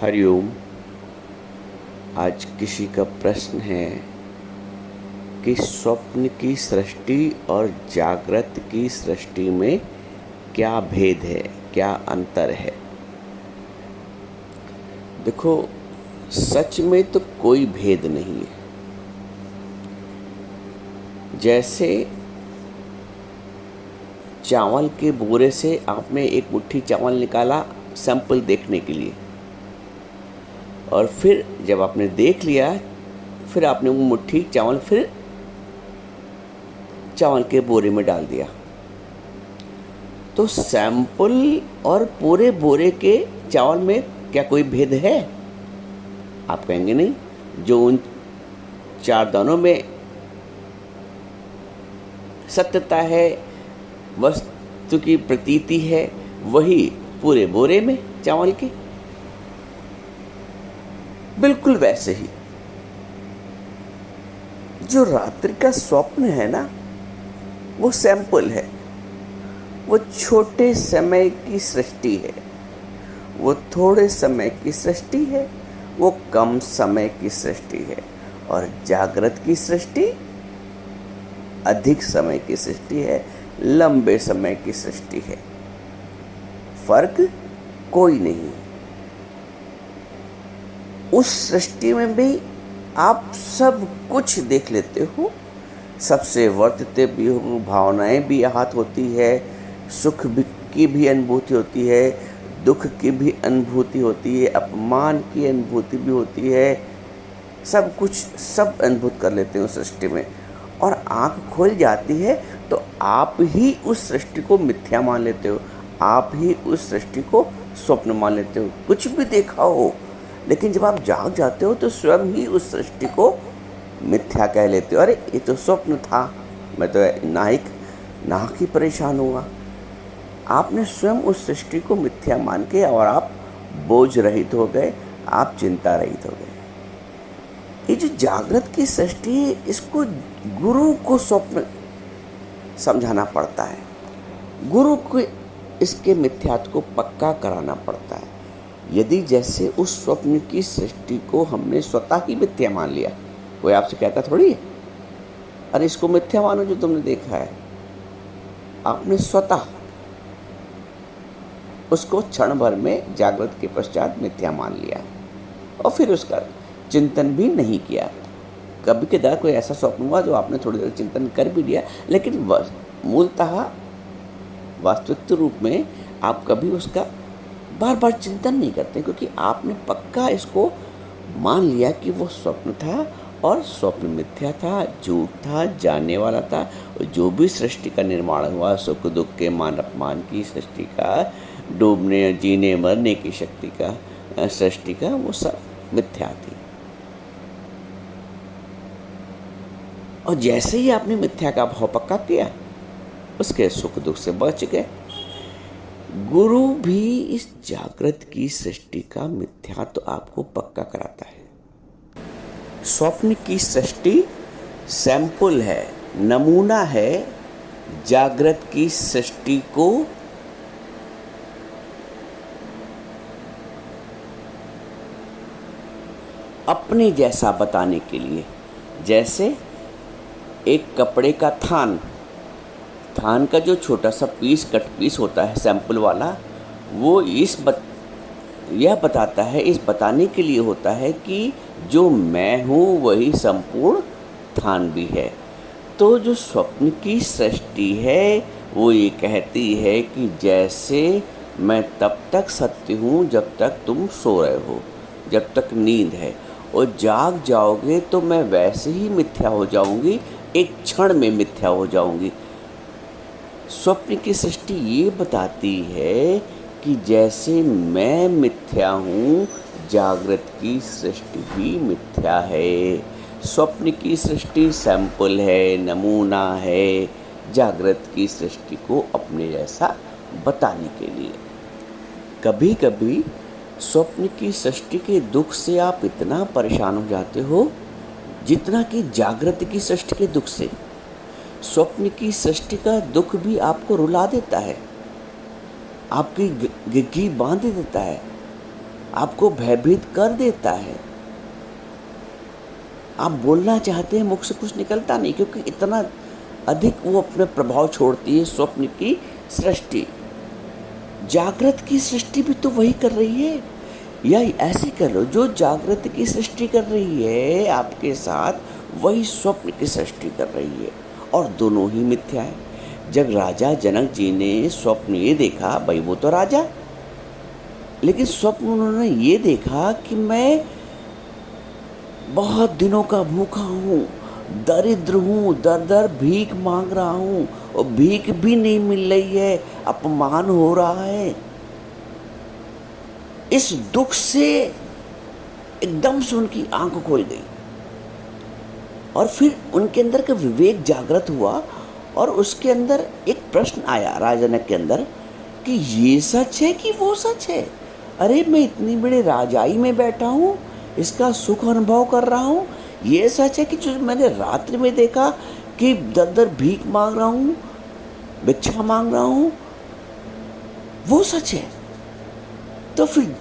हरिओम। आज किसी का प्रश्न है कि स्वप्न की सृष्टि और जागृत की सृष्टि में क्या भेद है, क्या अंतर है। देखो, सच में तो कोई भेद नहीं है। जैसे चावल के बोरे से आपने एक मुट्ठी चावल निकाला सैंपल देखने के लिए, और फिर जब आपने देख लिया, फिर आपने वो मुट्ठी चावल फिर चावल के बोरे में डाल दिया। तो सैंपल और पूरे बोरे के चावल में क्या कोई भेद है? आप कहेंगे नहीं। जो उन 4 दानों में सत्यता है, वस्तु की प्रतीति है, वही पूरे बोरे में चावल के। बिल्कुल वैसे ही जो रात्रि का स्वप्न है ना, वो सैंपल है, वो छोटे समय की सृष्टि है, वो थोड़े समय की सृष्टि है, वो कम समय की सृष्टि है। और जागृत की सृष्टि अधिक समय की सृष्टि है, लंबे समय की सृष्टि है। फर्क कोई नहीं। उस सृष्टि में भी आप सब कुछ देख लेते हो, सबसे वर्तते भी हो, भावनाएं भी आहत होती है, सुख की भी अनुभूति होती है, दुख की भी अनुभूति होती है, अपमान की अनुभूति भी होती है। सब कुछ सब अनुभूत कर लेते हैं उस सृष्टि में। और आँख खुल जाती है तो आप ही उस सृष्टि को मिथ्या मान लेते हो, आप ही उस सृष्टि को स्वप्न मान लेते हो। कुछ भी देखा हो, लेकिन जब आप जाग जाते हो तो स्वयं ही उस सृष्टि को मिथ्या कह लेते हो। अरे ये तो स्वप्न था, मैं तो नाहक ही परेशान हुआ। आपने स्वयं उस सृष्टि को मिथ्या मान के और आप बोझ रहित हो गए, आप चिंता रहित हो गए। ये जो जागृत की सृष्टि है, इसको गुरु को स्वप्न समझाना पड़ता है, गुरु को इसके मिथ्यात्व को पक्का कराना पड़ता है। यदि जैसे उस स्वप्न की सृष्टि को हमने स्वतः ही मिथ्या मान लिया, कोई आपसे कहता थोड़ी है अरे इसको मिथ्या मानो जो तुमने देखा है। आपने स्वतः उसको क्षण भर में जागृत के पश्चात मिथ्या मान लिया और फिर उसका चिंतन भी नहीं किया। कभी कदार कोई ऐसा स्वप्न हुआ जो आपने थोड़ी देर चिंतन कर भी लिया, लेकिन मूलतः वास्तविक रूप में आप कभी उसका बार बार चिंतन नहीं करते, क्योंकि आपने पक्का इसको मान लिया कि वो स्वप्न था और स्वप्न मिथ्या था, झूठ था, जानने वाला था। और जो भी सृष्टि का निर्माण हुआ, सुख दुख के मान अपमान की सृष्टि का, डूबने जीने मरने की शक्ति का सृष्टि का, वो सब मिथ्या थी। और जैसे ही आपने मिथ्या का भाव पक्का किया, उसके सुख दुख से बच गए। गुरु भी इस जागृत की सृष्टि का मिथ्या तो आपको पक्का कराता है। स्वप्न की सृष्टि सैंपल है, नमूना है। जागृत की सृष्टि को अपने जैसा बताने के लिए, जैसे एक कपड़े का थान का जो छोटा सा कट पीस होता है सैंपल वाला, वो यह बताता है, इस बताने के लिए होता है कि जो मैं हूँ वही संपूर्ण थान भी है। तो जो स्वप्न की सृष्टि है वो ये कहती है कि जैसे मैं तब तक सत्य हूँ जब तक तुम सो रहे हो, जब तक नींद है, और जाग जाओगे तो मैं वैसे ही मिथ्या हो जाऊँगी, एक क्षण में मिथ्या हो जाऊँगी। स्वप्न की सृष्टि ये बताती है कि जैसे मैं मिथ्या हूँ, जागृत की सृष्टि भी मिथ्या है। स्वप्न की सृष्टि सैंपल है, नमूना है, जागृत की सृष्टि को अपने जैसा बताने के लिए। कभी कभी स्वप्न की सृष्टि के दुख से आप इतना परेशान हो जाते हो जितना कि जागृत की सृष्टि के दुख से। स्वप्न की सृष्टि का दुख भी आपको रुला देता है, आपकी गिग्गी बांध देता है, आपको भयभीत कर देता है। आप बोलना चाहते हैं, मुख से कुछ निकलता नहीं, क्योंकि इतना अधिक वो अपने प्रभाव छोड़ती है स्वप्न की सृष्टि। जागृत की सृष्टि भी तो वही कर रही है, या ऐसे कह लो, जो जागृत की सृष्टि कर रही है आपके साथ, वही स्वप्न की सृष्टि कर रही है, और दोनों ही मिथ्या है। जब राजा जनक जी ने स्वप्न ये देखा, भाई वो तो राजा, लेकिन स्वप्न उन्होंने ये देखा कि मैं बहुत दिनों का भूखा हूँ, दरिद्र हूँ, दर दर भीख मांग रहा हूँ, और भीख भी नहीं मिल रही है, अपमान हो रहा है। इस दुख से एकदम से उनकी आंख खोल गई, और फिर उनके अंदर का विवेक जागृत हुआ, और उसके अंदर एक प्रश्न आया राजनक के अंदर कि ये सच है कि वो सच है। अरे मैं इतनी बड़े राजाई में बैठा हूँ, इसका सुख अनुभव कर रहा हूँ, ये सच है कि जो मैंने रात्रि में देखा कि दर दर भीख मांग रहा हूँ, भिक्षा मांग रहा हूँ, वो सच है। तो फिर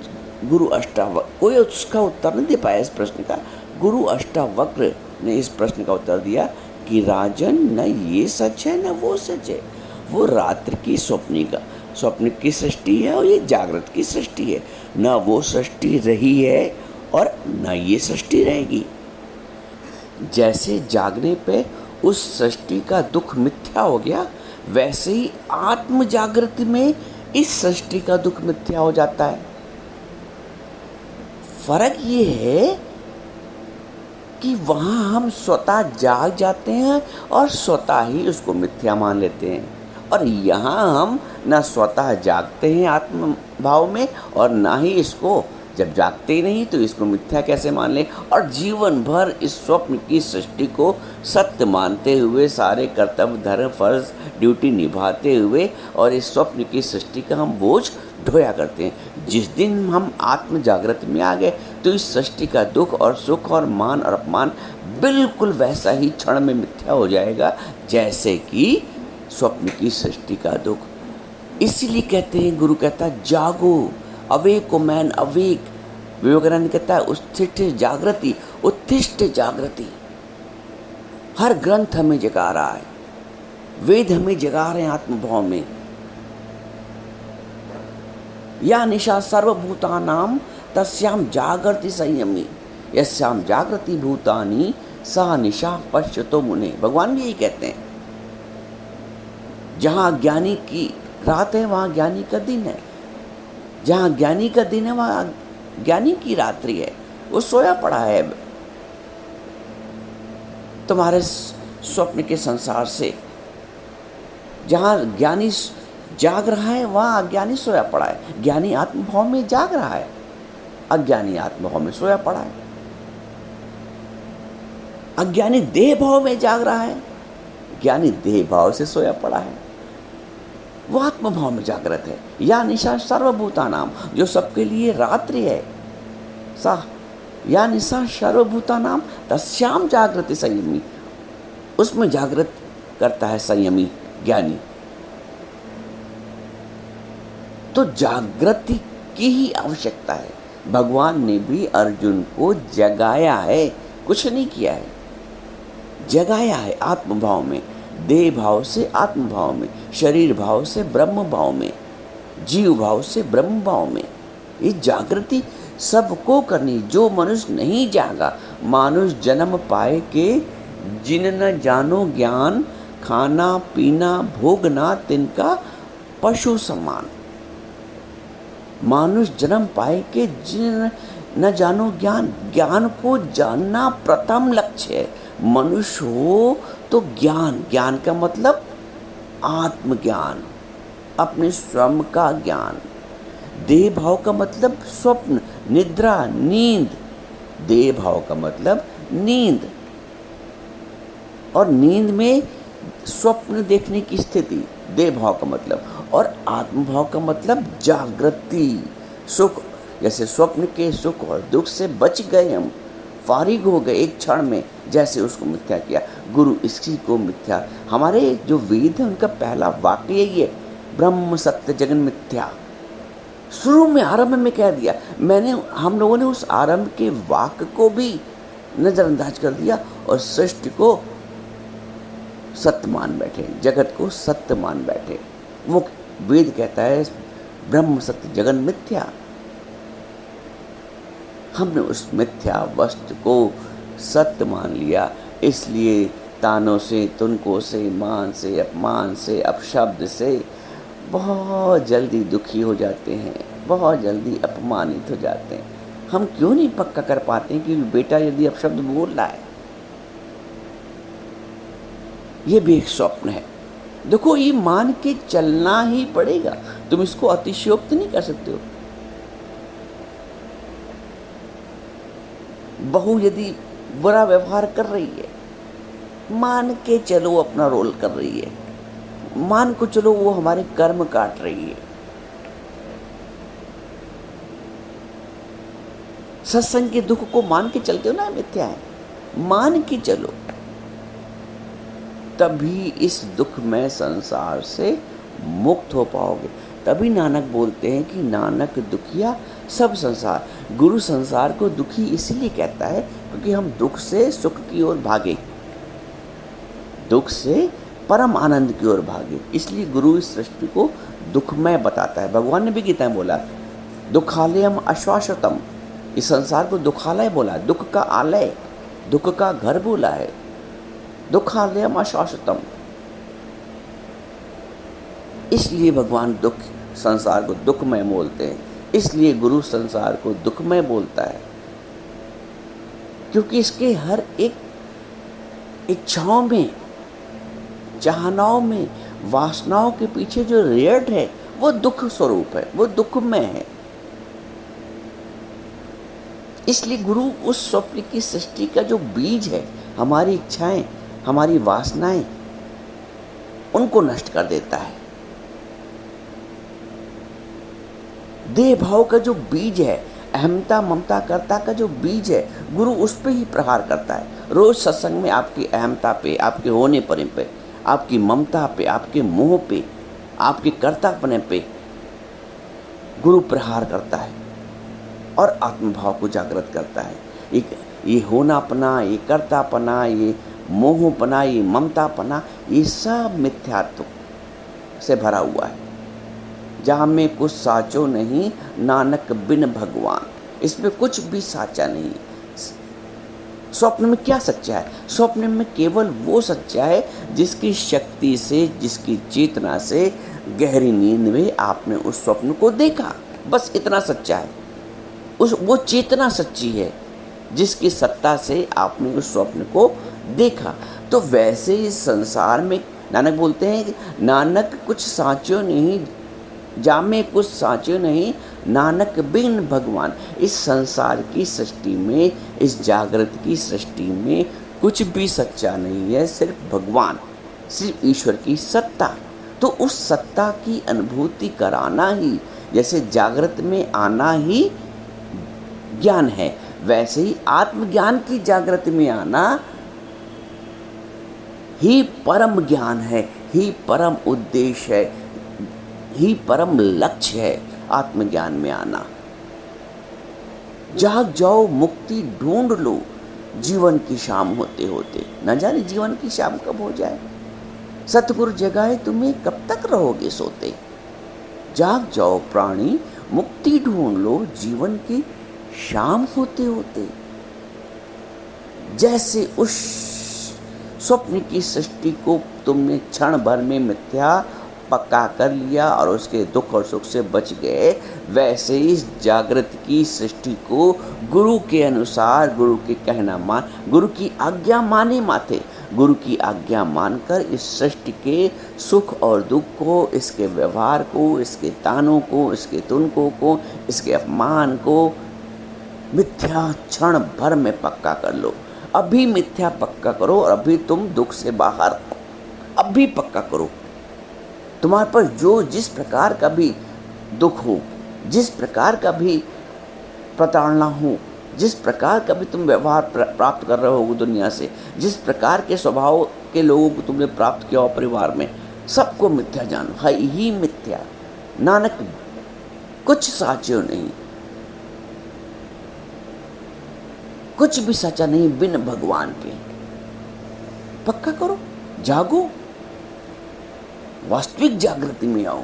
गुरु अष्टावक्र कोई उसका उत्तर नहीं दे पाया इस प्रश्न का। गुरु अष्टावक्र ने इस प्रश्न का उत्तर दिया कि राजन, न ये सच है न वो सच है। वो रात्रि की स्वप्न की सृष्टि है, और ये जागृत की सृष्टि है। न वो सृष्टि रही है और न ये सृष्टि रहेगी। जैसे जागने पे उस सृष्टि का दुख मिथ्या हो गया, वैसे ही आत्म जागृति में इस सृष्टि का दुख मिथ्या हो जाता है। फर्क ये है कि वहाँ हम स्वतः जाग जाते हैं और स्वतः ही उसको मिथ्या मान लेते हैं, और यहाँ हम न स्वतः जागते हैं आत्म भाव में, और ना ही इसको, जब जागते ही नहीं तो इसको मिथ्या कैसे मान लें। और जीवन भर इस स्वप्न की सृष्टि को सत्य मानते हुए, सारे कर्तव्य धर्म फर्ज ड्यूटी निभाते हुए, और इस स्वप्न की सृष्टि का हम बोझ ढोया करते हैं। जिस दिन हम आत्म जागृति में आ गए, तो इस सृष्टि का दुख और सुख और मान और अपमान बिल्कुल वैसा ही क्षण में मिथ्या हो जाएगा जैसे कि स्वप्न की सृष्टि का दुख। इसीलिए कहते हैं, गुरु कहता है जागो, awake O man awake. Vivekananda कहता है उत्थिष्ठ जागृति, उत्थिष्ठ जागृति। हर ग्रंथ हमें जगा रहा है, वेद हमें जगा रहे हैं आत्मभाव में। या निशा सर्वभूतानां तस्याम जागृति संयमी, यस्याम जागृति भूतानि सा निशा पश्यतो मुने। भगवान भी यही कहते हैं, जहाँ ज्ञानी की रात है वहाँ ज्ञानी का दिन है, जहाँ ज्ञानी का दिन है वहाँ ज्ञानी की रात्रि है। वो सोया पड़ा है तुम्हारे स्वप्न के संसार से। जहाँ ज्ञानी जाग रहा है वहाँ अज्ञानी सोया पड़ा है। ज्ञानी आत्मभाव में जाग रहा है, अज्ञानी आत्मभाव में सोया पड़ा है। अज्ञानी देह भाव में जाग रहा है, ज्ञानी देह भाव से सोया पड़ा है। वो आत्मभाव में जागृत है। या निशा सर्वभूतानाम, जो सबके लिए रात्रि है, सा या निशा सर्वभूतानाम तस्याम जागृति संयमी, उसमें जागृत करता है संयमी ज्ञानी। तो जागृति की ही आवश्यकता है। भगवान ने भी अर्जुन को जगाया है, कुछ नहीं किया है, जगाया है आत्मभाव में, देह भाव से आत्मभाव में, शरीर भाव से ब्रह्म भाव में, जीव भाव से ब्रह्म भाव में। ये जागृति सबको करनी। जो मनुष्य नहीं जागा, मानुष जन्म पाए के जिन न जानो ज्ञान, खाना पीना भोगना तिनका पशु समान। मानुष जन्म पाए के जिन न जानो ज्ञान, ज्ञान को जानना प्रथम लक्ष्य है। मनुष्य हो तो ज्ञान, ज्ञान का मतलब आत्मज्ञान, अपने स्वयं का ज्ञान। देह भाव का मतलब स्वप्न, निद्रा, नींद। देह भाव का मतलब नींद, और नींद में स्वप्न देखने की स्थिति, देह भाव का मतलब। और आत्म भाव का मतलब जागृति, सुख। जैसे स्वप्न के सुख और दुख से बच गए हम, फारिग हो गए एक क्षण में, जैसे उसको मिथ्या किया। गुरु इसी को मिथ्या, हमारे जो वेद है उनका पहला वाक्य यही है, ब्रह्म सत्य जगन मिथ्या। शुरू में आरंभ में कह दिया, हम लोगों ने उस आरंभ के वाक्य को भी नजरअंदाज कर दिया और सृष्टि को सत्य मान बैठे, जगत को सत्य मान बैठे। वो वेद कहता है ब्रह्म सत्य जगन मिथ्या। हमने उस मिथ्या वस्तु को सत्य मान लिया, इसलिए तानों से, तुनकों से, मान से, अपमान से, अपशब्द से बहुत जल्दी दुखी हो जाते हैं, बहुत जल्दी अपमानित हो जाते हैं। हम क्यों नहीं पक्का कर पाते हैं कि बेटा यदि अपशब्द बोल रहा है, ये भी एक स्वप्न है। देखो, ये मान के चलना ही पड़ेगा, तुम इसको अतिशयोक्त नहीं कर सकते हो। बहू यदि बुरा व्यवहार कर रही है, मान के चलो अपना रोल कर रही है, मान को चलो वो हमारे कर्म काट रही है। सत्संग के दुख को मान के चलते हो ना, मिथ्या है, मान के चलो, तभी इस दुख में संसार से मुक्त हो पाओगे। तभी नानक बोलते हैं कि नानक दुखिया सब संसार। गुरु संसार को दुखी इसीलिए कहता है क्योंकि हम दुख से सुख की ओर भागे, दुख से परम आनंद की ओर भागे, इसलिए गुरु इस सृष्टि को दुखमय बताता है। भगवान ने भी गीता में बोला, दुखालयम अश्वाश्वतम, इस संसार को दुखालय बोला, दुख का आलय, दुख का घर बोला है, दुखालयम अश्वाश्वतम। इसलिए भगवान दुख संसार को दुखमय बोलते हैं, इसलिए गुरु संसार को दुखमय बोलता है, क्योंकि इसके हर एक इच्छाओं में, चाहनाओं में, वासनाओं के पीछे जो रेट है वो दुख स्वरूप है, वो दुखमय है। इसलिए गुरु उस स्वप्न की सृष्टि का जो बीज है, हमारी इच्छाएं, हमारी वासनाएं, उनको नष्ट कर देता है। देह भाव का जो बीज है, अहमता ममता कर्ता का जो बीज है, गुरु उस पे ही प्रहार करता है। रोज सत्संग में आपकी अहमता पे, आपके होने पर पे, आपकी ममता पे, आपके मोह पे, आपके कर्तापने पे गुरु प्रहार करता है और आत्मभाव को जागृत करता है। ये होनापना, ये कर्तापना, ये मोहपना, ये ममतापना, ये सब मिथ्यात्व से भरा हुआ है। जहाँ में कुछ साचो नहीं, नानक बिन भगवान, इसमें कुछ भी साचा नहीं। स्वप्न में क्या सच्चा है? स्वप्न में केवल वो सच्चा है जिसकी शक्ति से, जिसकी चेतना से गहरी नींद में आपने उस स्वप्न को देखा, बस इतना सच्चा है। वो चेतना सच्ची है जिसकी सत्ता से आपने उस स्वप्न को देखा। तो वैसे इस संसार में नानक बोलते हैं कि नानक कुछ साचो नहीं, जामे कुछ साचो नहीं, नानक बिन भगवान। इस संसार की सृष्टि में, इस जागृत की सृष्टि में कुछ भी सच्चा नहीं है, सिर्फ भगवान, सिर्फ ईश्वर की सत्ता। तो उस सत्ता की अनुभूति कराना ही, जैसे जागृत में आना ही ज्ञान है, वैसे ही आत्मज्ञान की जागृत में आना ही परम ज्ञान है, ही परम उद्देश्य है, ही परम लक्ष्य है। आत्मज्ञान में आना, जाग जाओ, मुक्ति ढूंढ लो, जीवन की शाम होते होते। न जाने जीवन की शाम कब हो जाए, सतगुरु जगाए तुम्हें, कब तक रहोगे सोते। जाग जाओ प्राणी, मुक्ति ढूंढ लो, जीवन की शाम होते होते। जैसे उस स्वप्न की सृष्टि को तुमने क्षण भर में मिथ्या पक्का कर लिया और उसके दुख और सुख से बच गए, वैसे इस जागृत की सृष्टि को गुरु के अनुसार, गुरु के कहना मान, गुरु की आज्ञा माने माथे, गुरु की आज्ञा मानकर इस सृष्टि के सुख और दुख को, इसके व्यवहार को, इसके तानों को, इसके तुनकों को, इसके अपमान को मिथ्या क्षण भर में पक्का कर लो। अभी मिथ्या पक्का करो और अभी तुम दुख से बाहर, अभी पक्का करो। तुम्हारे पर जो जिस प्रकार का भी दुख हो, जिस प्रकार का भी प्रताड़ना हो, जिस प्रकार का भी तुम व्यवहार प्राप्त कर रहे हो दुनिया से, जिस प्रकार के स्वभाव के लोगों को तुमने प्राप्त किया हो परिवार में, सबको मिथ्या जानो, है ही मिथ्या। नानक कुछ साचो नहीं, कुछ भी सच्चा नहीं बिन भगवान के। पक्का करो, जागो, वास्तविक जागृति में आओ।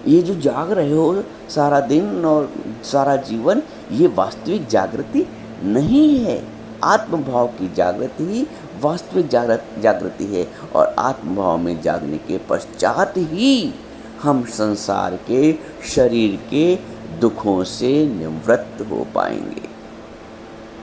ये जो जाग रहे हो सारा दिन और सारा जीवन, ये वास्तविक जागृति नहीं है। आत्मभाव की जागृति ही वास्तविक जागृति है, और आत्मभाव में जागने के पश्चात ही हम संसार के, शरीर के दुखों से निवृत्त हो पाएंगे।